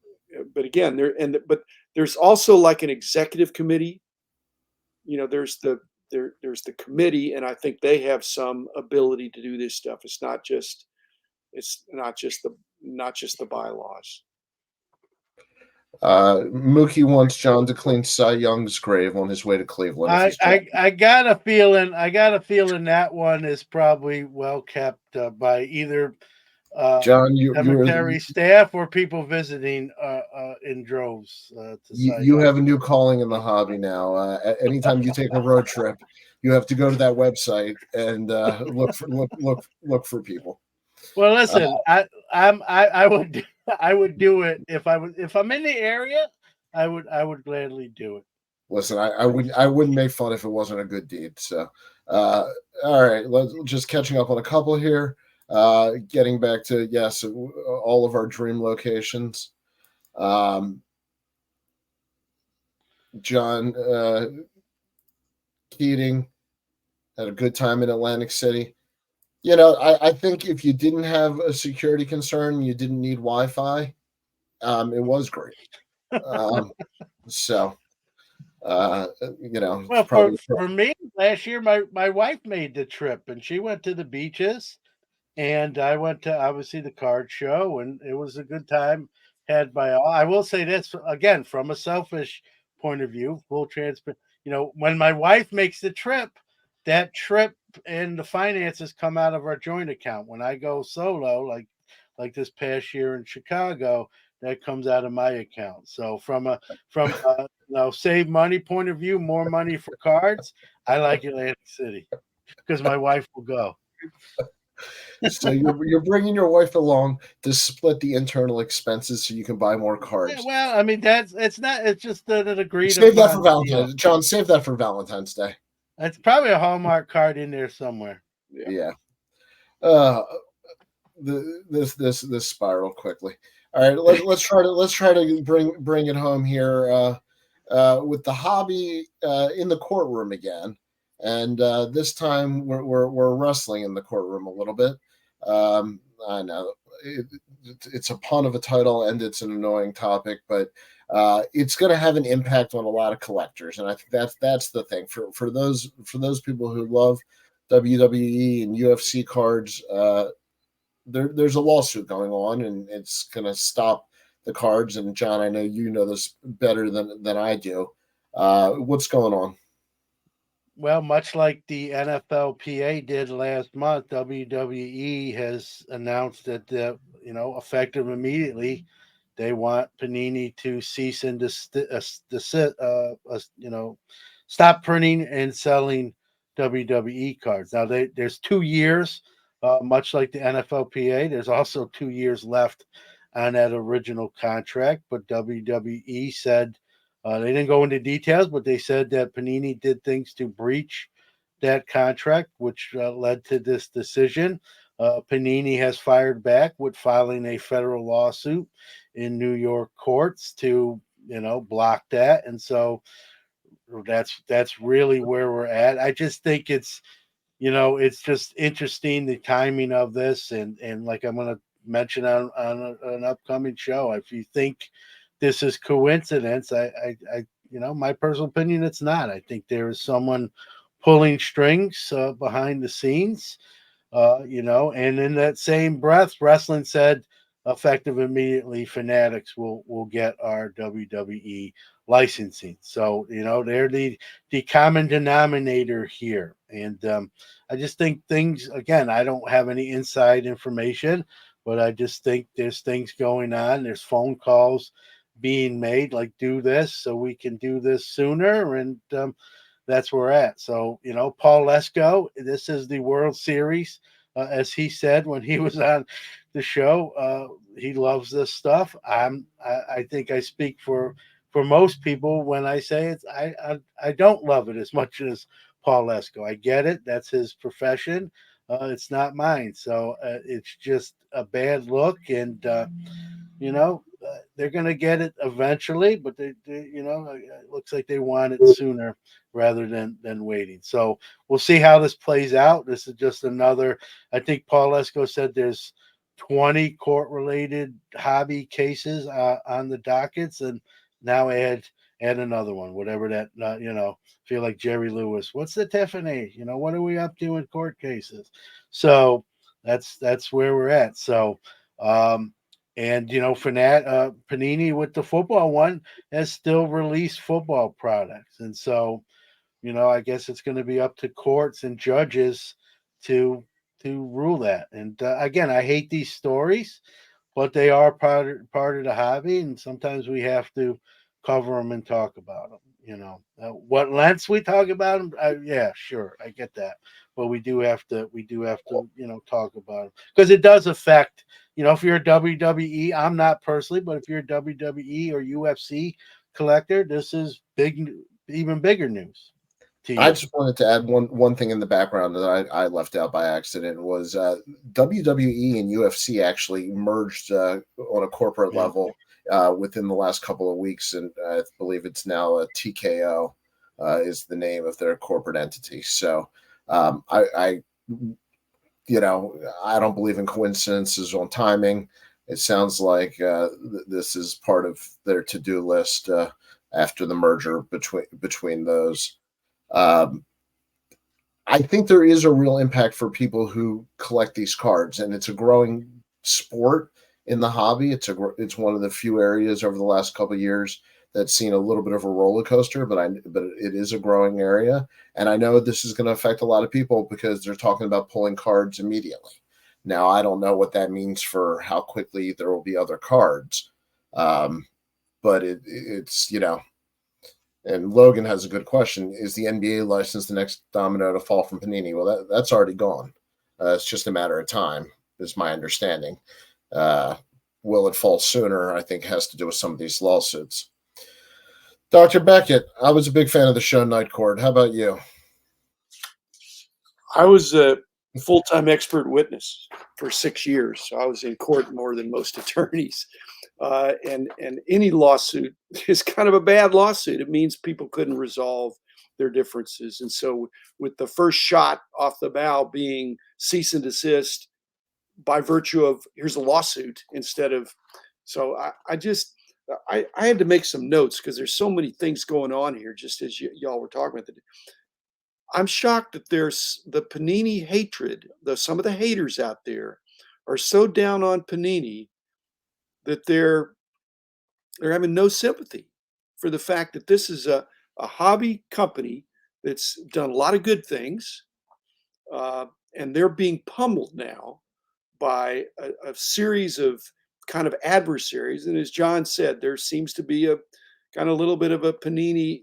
but again, but there's also like an executive committee. There's the committee, and I think they have some ability to do this stuff. It's not just the bylaws. Mookie wants John to clean Cy Young's grave on his way to Cleveland. If I got a feeling that one is probably well kept by either John, cemetery staff or people visiting in droves. You have a new calling in the hobby now. Anytime you take a road trip, you have to go to that website and look for people. Well, listen, I would do it if I'm in the area. I would gladly do it. Listen, I wouldn't make fun if it wasn't a good deed. So, all right, let's just catching up on a couple here. Getting back to all of our dream locations. John Keating had a good time in Atlantic City. I think if you didn't have a security concern, you didn't need Wi-Fi. It was great. So, Well, probably for me, last year my wife made the trip and she went to the beaches, and I went to obviously the card show, and it was a good time had by all. I will say this again from a selfish point of view, full transparent. When my wife makes the trip, that trip and the finances come out of our joint account. When I go solo, like this past year in Chicago, that comes out of my account. So from a save money point of view, more money for cards, I like Atlantic City because my wife will go. So you're bringing your wife along to split the internal expenses so you can buy more cards. Yeah, well, I mean it's just an agreed Save that for upon Valentine's. deal. John, save that for Valentine's Day. It's probably a Hallmark card in there somewhere. Yeah. This spiral quickly. All right, let's try to bring it home here with the hobby in the courtroom again, and this time we're wrestling in the courtroom a little bit. I know it's a pun of a title and it's an annoying topic, but it's going to have an impact on a lot of collectors, and I think that's the thing for those people who love WWE and UFC cards. There's a lawsuit going on, and it's going to stop the cards. And John, I know you know this better than I do. What's going on? Well, much like the NFLPA did last month, WWE has announced that effective immediately, they want Panini to cease and desist, stop printing and selling WWE cards. Now, there's 2 years, much like the NFLPA. There's also 2 years left on that original contract, but WWE said they didn't go into details, but they said that Panini did things to breach that contract, which led to this decision. Panini has fired back with filing a federal lawsuit in New York courts to block that, and so that's really where we're at. I just think it's just interesting the timing of this, and like I'm going to mention on an upcoming show. If you think this is coincidence, I my personal opinion, it's not. I think there is someone pulling strings behind the scenes, and in that same breath, wrestling said effective immediately, Fanatics will get our WWE licensing. So they're the common denominator here, and I just think things. Again, I don't have any inside information, but I just think there's things going on. There's phone calls being made, like do this so we can do this sooner, and that's where we're at. So, Paul Lesko, this is the World Series, as he said when he was on the show. He loves this stuff. I think I speak for most people when I say it's. I don't love it as much as Paul Lesko. I get it. That's his profession. It's not mine. So it's just a bad look, and they're going to get it eventually, but it looks like they want it sooner rather than waiting. So we'll see how this plays out. This is just another. I think Paul Lesko said there's 20 court-related hobby cases on the dockets, and now add another one, whatever that. Feel like Jerry Lewis. What's the Tiffany? What are we up to in court cases? So that's where we're at. So. And Panini with the football one has still released football products, and so I guess it's going to be up to courts and judges to rule that. And again, I hate these stories, but they are part of the hobby, and sometimes we have to cover them and talk about them. What lengths we talk about them, yeah, sure, I get that, but we do have to talk about them because it does affect. If you're a WWE, I'm not personally, but if you're a WWE or UFC collector, this is even bigger news to I you. just wanted to add one thing in the background that I left out by accident was WWE and UFC actually merged on a corporate Yeah. level within the last couple of weeks, and I believe it's now a TKO is the name of their corporate entity. So I I don't believe in coincidences on timing. It sounds like this is part of their to-do list after the merger between those. Um, I think there is a real impact for people who collect these cards, and it's a growing sport in the hobby. It's one of the few areas over the last couple of years that's seen a little bit of a roller coaster, but it is a growing area, and I know this is going to affect a lot of people because they're talking about pulling cards immediately. Now, I don't know what that means for how quickly there will be other cards, but it's and Logan has a good question. Is the NBA license the next domino to fall from Panini? Well, that's already gone. It's just a matter of time, is my understanding. Uh, will it fall sooner? I think has to do with some of these lawsuits. Dr. Beckett, I was a big fan of the show Night Court. How about you? I was a full-time expert witness for 6 years. So I was in court more than most attorneys. And any lawsuit is kind of a bad lawsuit. It means people couldn't resolve their differences. And so with the first shot off the bow being cease and desist by virtue of here's a lawsuit instead of, so I had to make some notes because there's so many things going on here, just as y'all were talking about. I'm shocked that there's the Panini hatred. Some of the haters out there are so down on Panini that they're They're having no sympathy for the fact that this is a hobby company that's done a lot of good things, uh, and they're being pummeled now by a series of kind of adversaries. And as John said, there seems to be a kind of little bit of a Panini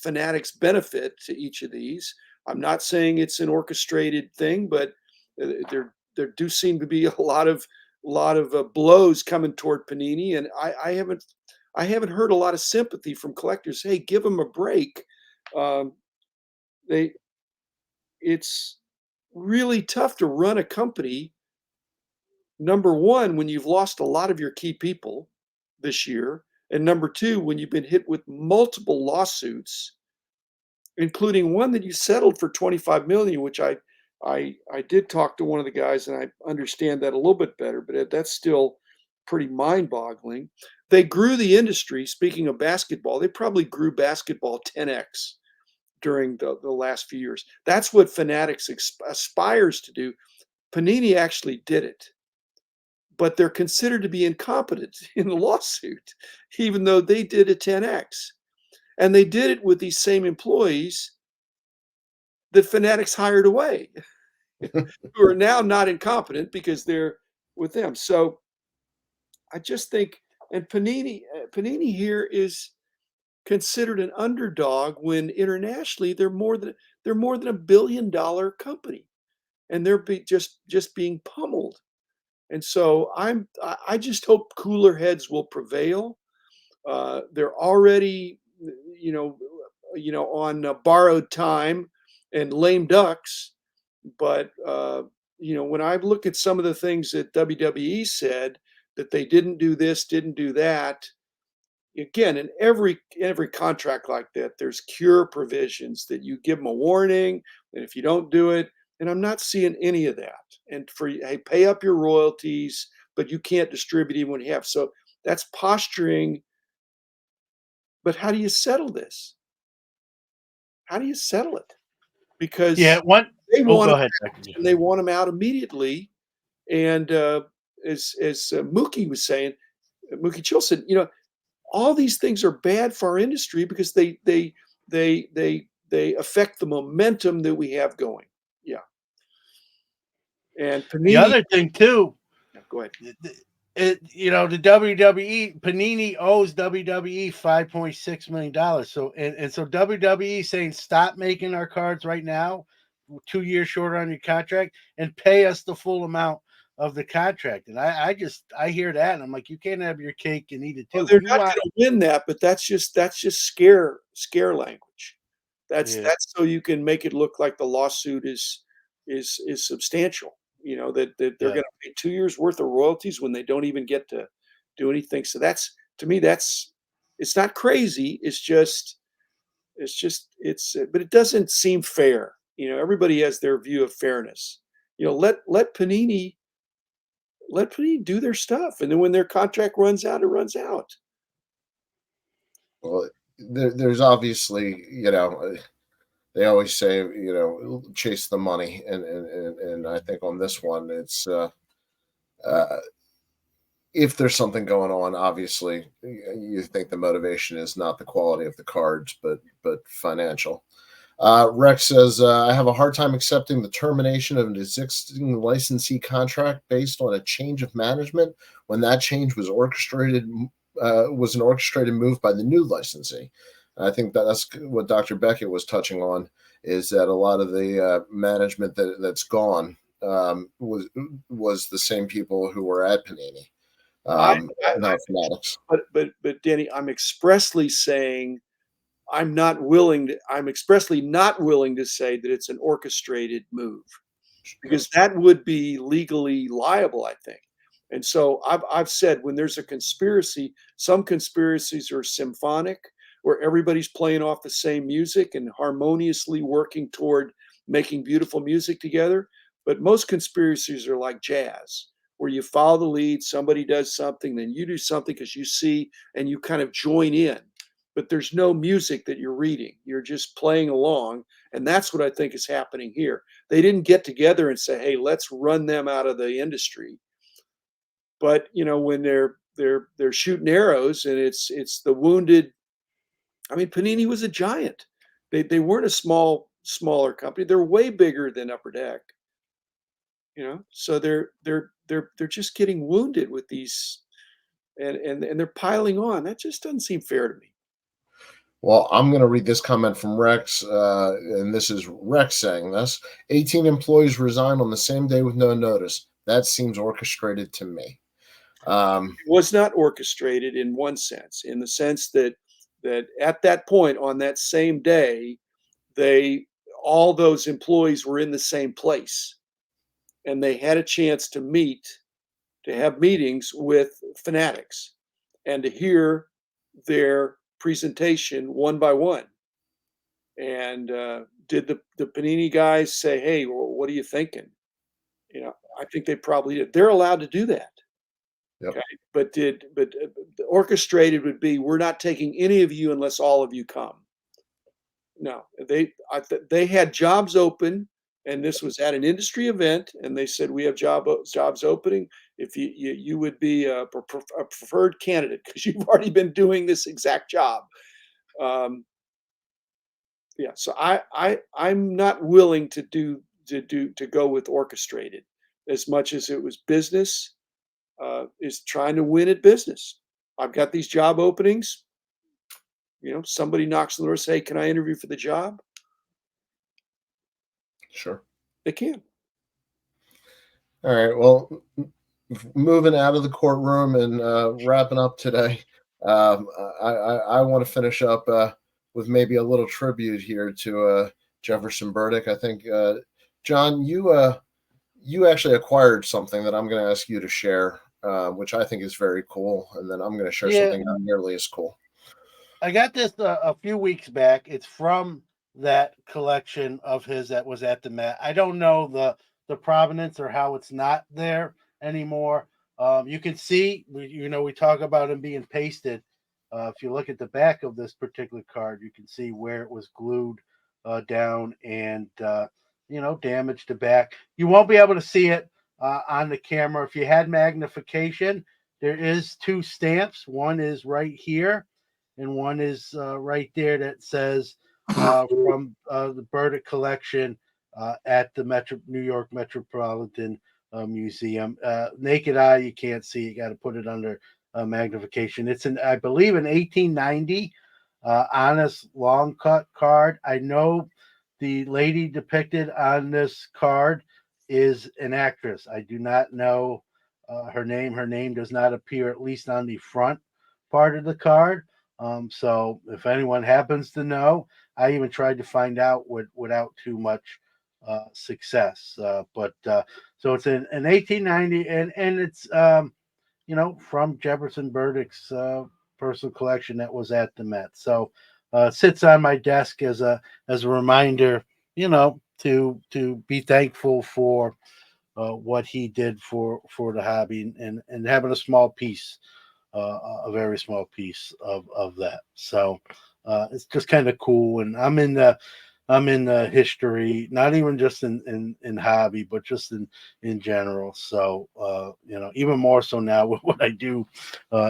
fanatics benefit to each of these. I'm not saying it's an orchestrated thing, but there do seem to be a lot of blows coming toward Panini, and I haven't heard a lot of sympathy from collectors. Hey, give them a break. Um, they It's really tough to run a company. Number one, when you've lost a lot of your key people this year, and number two, when you've been hit with multiple lawsuits, including one that you settled for 25 million, which I did talk to one of the guys, and I understand that a little bit better, but that's still pretty mind-boggling. They grew the industry. Speaking of basketball, they probably grew basketball 10x during the last few years. That's what Fanatics aspires to do. Panini actually did it, but they're considered to be incompetent in the lawsuit, even though they did a 10x. And they did it with these same employees that Fanatics hired away, who are now not incompetent because they're with them. So I just think, and Panini here is considered an underdog when internationally they're more than $1 billion company, and they're just being pummeled. And so I just hope cooler heads will prevail. They're already, you know, on borrowed time and lame ducks. But when I look at some of the things that WWE said that they didn't do this, didn't do that. Again, in every contract like that, there's cure provisions that you give them a warning, and if you don't do it, and I'm not seeing any of that. And hey, pay up your royalties, but you can't distribute even when you have. So that's posturing. But how do you settle this? How do you settle it? Yeah, Because one they oh, want go them ahead, out, and they want them out immediately. And as Mookie was saying, Mookie Chilson, all these things are bad for our industry because they affect the momentum that we have going. Yeah. And the Panini, other thing too, yeah, go ahead. the WWE Panini owes WWE $5.6 million. So so WWE saying stop making our cards right now, 2 years shorter on your contract, and pay us the full amount of the contract. And I hear that, and I'm like, you can't have your cake and eat it Well, too. they're You not want, going to win that, but that's just scare language. That's yeah, that's so you can make it look like the lawsuit is substantial. That they're yeah. going to pay 2 years worth of royalties when they don't even get to do anything. So that's, to me, it's not crazy. But it doesn't seem fair. Everybody has their view of fairness. Let Panini do their stuff, and then when their contract runs out, it runs out. Well, there's obviously, they always say, chase the money, and I think on this one, it's uh, if there's something going on, obviously, you think the motivation is not the quality of the cards, but financial. Rex says, I have a hard time accepting the termination of an existing licensee contract based on a change of management when that change was an orchestrated move by the new licensee. I think that's what Dr. Beckett was touching on, is that a lot of the management that's gone was the same people who were at Panini, I, not Fanatics. but Danny, I'm expressly saying I'm expressly not willing to say that it's an orchestrated move, because that would be legally liable, I think. And so I've said, when there's a conspiracy, some conspiracies are symphonic, where everybody's playing off the same music and harmoniously working toward making beautiful music together. But most conspiracies are like jazz, where you follow the lead, somebody does something, then you do something because you see, and you kind of join in. But there's no music that you're reading. You're just playing along. And that's what I think is happening here. They didn't get together and say, hey, let's run them out of the industry. But when they're shooting arrows, and it's the wounded. I mean, Panini was a giant. They weren't a smaller company. They're way bigger than Upper Deck. So they're just getting wounded with these, and they're piling on. That just doesn't seem fair to me. Well, I'm going to read this comment from Rex, and this is Rex saying this. 18 employees resign on the same day with no notice. That seems orchestrated to me. It was not orchestrated in one sense, in the sense that at that point on that same day, all those employees were in the same place, and they had a chance to have meetings with fanatics, and to hear their presentation one by one. And did the Panini guys say, "Hey, well, what are you thinking?" I think they probably did. They're allowed to do that. Yep. Okay, but the orchestrated would be, we're not taking any of you unless all of you come. No, they had jobs open, and this was at an industry event, and they said, we have jobs opening. If you would be a preferred candidate because you've already been doing this exact job. Yeah, so I'm not willing to go with orchestrated as much as it was business. Is trying to win at business. I've got these job openings. Somebody knocks on the door, say, "Hey, can I interview for the job?" Sure. They can. All right. Well, moving out of the courtroom and wrapping up today, I want to finish up with maybe a little tribute here to Jefferson Burdick. I think, John, you actually acquired something that I'm going to ask you to share, which I think is very cool, and then I'm going to share something not nearly as cool. I got this a few weeks back. It's from that collection of his that was at the Met. I don't know the provenance or how it's not there anymore. You can see, we talk about him being pasted. If you look at the back of this particular card, you can see where it was glued down and damaged the back. You won't be able to see it on the camera. If you had magnification, there is two stamps. One is right here, and one is right there that says from the Burdick collection at the New York Metropolitan Museum. Naked eye, you can't see. You got to put it under magnification. It's I believe, an 1890 honest long cut card. I know the lady depicted on this card is an actress. I do not know her name. Her name does not appear, at least on the front part of the card. So if anyone happens to know, I even tried to find out without too much success. But so it's an 1890, and it's from Jefferson Burdick's personal collection that was at the Met. So it sits on my desk as a reminder, to be thankful for what he did for the hobby, and having a small piece, a very small piece of that. So it's just kind of cool, and I'm in the history, not even just in hobby, but just in general. So even more so now with what I do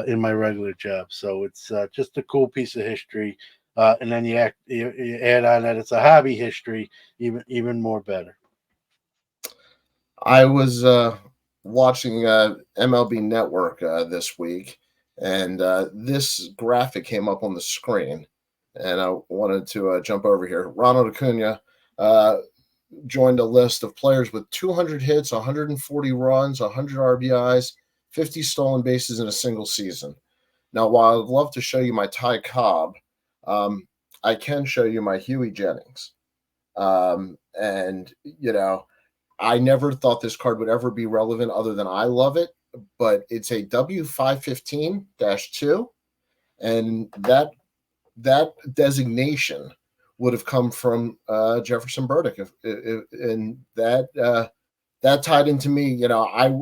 in my regular job. So it's just a cool piece of history, and then you add on that it's a hobby history, even more better. I was watching MLB Network this week, and this graphic came up on the screen, and I wanted to jump over here. Ronald Acuna joined a list of players with 200 hits, 140 runs, 100 RBIs, 50 stolen bases in a single season. Now, while I'd love to show you my Ty Cobb, I can show you my Huey Jennings. And, I never thought this card would ever be relevant other than I love it, but it's a W515-2, and that designation would have come from Jefferson Burdick, and that tied into me. I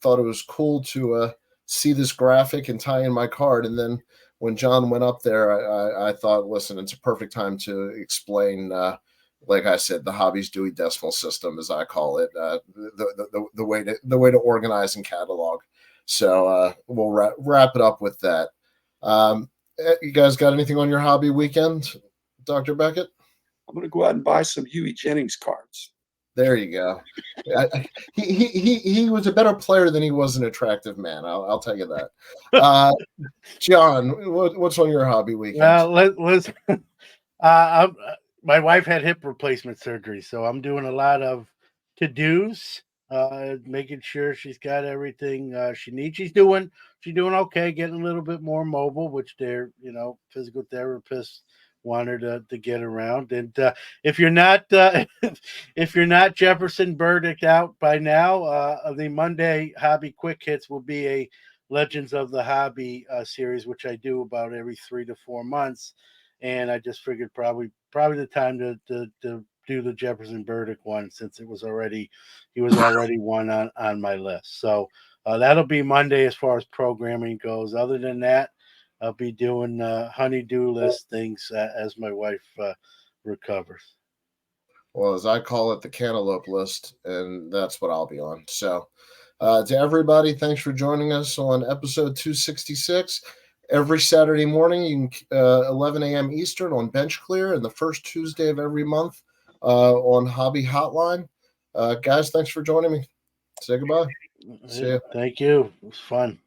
thought it was cool to see this graphic and tie in my card, and then when John went up there, I thought, listen, it's a perfect time to explain. Like I said, the hobby's Dewey Decimal System, as I call it, the way to organize and catalog. So we'll wrap it up with that. You guys got anything on your hobby weekend, Dr. Beckett? I'm going to go out and buy some Huey Jennings cards. There you go. He was a better player than he was an attractive man. I'll tell you that. John, what's on your hobby weekend? Well, let's. My wife had hip replacement surgery, so I'm doing a lot of to-dos, making sure she's got everything she needs. She's doing okay, getting a little bit more mobile, which their physical therapists want her to get around. And if you're not Jefferson Burdick out by now, the Monday hobby quick hits will be a Legends of the Hobby series, which I do about every 3 to 4 months. And I just figured probably the time to do the Jefferson Burdick one, since he was already one on my list. So that'll be Monday as far as programming goes. Other than that, I'll be doing honey-do list things as my wife recovers. Well, as I call it, the cantaloupe list, and that's what I'll be on. So to everybody, thanks for joining us on episode 266. Every Saturday morning, you can 11 a.m. Eastern on Bench Clear, and the first Tuesday of every month on Hobby Hotline. Guys, thanks for joining me. Say goodbye. See ya. Thank you. It was fun.